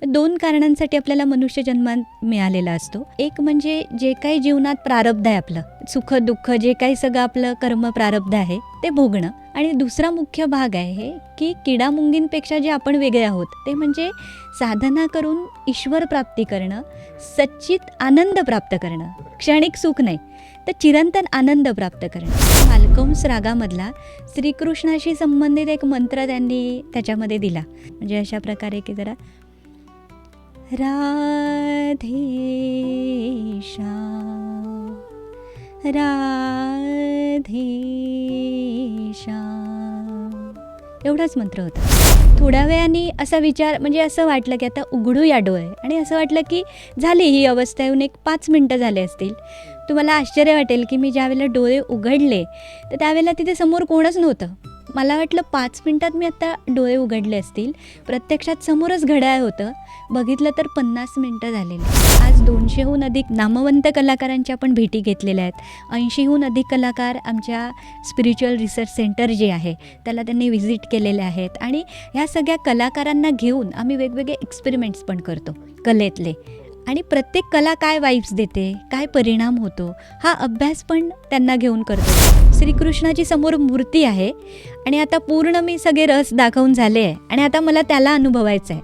2 कारणांसाठी आपल्याला मनुष्य जन्मात मिळालेला असतो. एक म्हणजे जे काही जीवनात प्रारब्ध आहे आपलं, सुख दुःख जे काही सगळं आपलं कर्म प्रारब्ध आहे ते भोगणं. आणि दुसरा मुख्य भाग आहे की किडामुंगींपेक्षा जे आपण वेगळे आहोत ते म्हणजे साधना करून ईश्वर प्राप्ती करणं, सच्चित आनंद प्राप्त करणं, क्षणिक सुख नाही तर चिरंतन आनंद प्राप्त करणं. मालकंस रागामधला श्रीकृष्णाशी संबंधित एक मंत्र त्यांनी त्याच्यामध्ये दिला, म्हणजे अशा प्रकारे की जरा राधेशा राधेशा एवढाच मंत्र होता. थोड्या वेळाने असा विचार म्हणजे असं वाटलं की आता उघडूया डोळे आणि असं वाटलं की झाली ही अवस्था येऊन एक 5 मिनटं झाले असतील. तुम्हाला आश्चर्य वाटेल की मी ज्यावेळेला डोळे उघडले तर त्यावेळेला तिथे समोर कोणच नव्हतं. मला वाटलं 5 मिनटात मी आता डोळे उघडले असतील, प्रत्यक्षात समोरच घड्याळ होतं. बघितलं तर 50 मिनटं झालेली. आज 200हून अधिक नामवंत कलाकारांच्या आपण भेटी घेतलेल्या आहेत. 80हून अधिक कलाकार आमच्या स्पिरिच्युअल रिसर्च सेंटर जे आहे त्याला त्यांनी व्हिजिट केलेले आहेत. आणि ह्या सगळ्या कलाकारांना घेऊन आम्ही वेगवेगळे एक्सपेरिमेंट्स पण करतो कलेतले. आणि प्रत्येक कला काय वाईब्स देते, काय परिणाम होतो, हा अभ्यास पण त्यांना घेऊन करतो. श्रीकृष्णाची समोर मूर्ती आहे आणि आता पूर्ण मी सगळे रस दाखवून झाले आहे आणि आता मला त्याला अनुभवायचं आहे.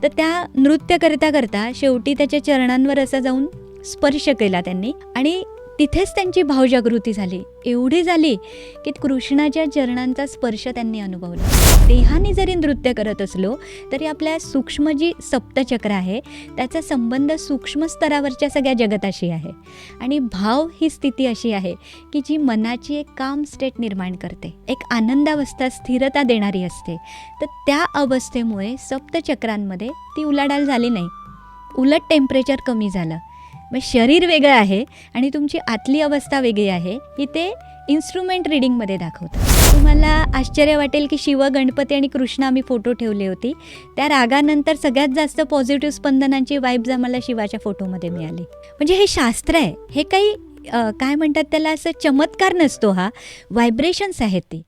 तर त्या नृत्य करता करता शेवटी त्याच्या चरणांवर असा जाऊन स्पर्श केला त्यांनी आणि तिथेच त्यांची भावजागृती झाली. एवढी झाली की कृष्णाच्या चरणांचा स्पर्श त्यांनी अनुभवला. देहाने जरी नृत्य करत असलो तरी आपल्या सूक्ष्म जी सप्तचक्र आहे त्याचा संबंध सूक्ष्म स्तरावरच्या सगळ्या जगताशी आहे. आणि भाव ही स्थिती अशी आहे की जी मनाची एक काम स्टेट निर्माण करते, एक आनंदावस्था स्थिरता देणारी असते. तर त्या अवस्थेमुळे सप्तचक्रांमध्ये ती उलाढाल झाली नाही, उलट टेम्परेचर कमी झालं. मग शरीर वेगळं आहे आणि तुमची आतली अवस्था वेगळी आहे, ही ते इन्स्ट्रुमेंट रिडिंगमध्ये दाखवतं. तुम्हाला आश्चर्य वाटेल की शिव, गणपती आणि कृष्ण आम्ही फोटो ठेवली होती. त्या रागानंतर सगळ्यात जास्त पॉझिटिव्ह स्पंदनांची वाईब्स आम्हाला शिवाच्या फोटोमध्ये मिळाली. म्हणजे हे शास्त्र आहे, हे काही काय म्हणतात त्याला असं चमत्कार नसतो, हा व्हायब्रेशन्स आहेत ती.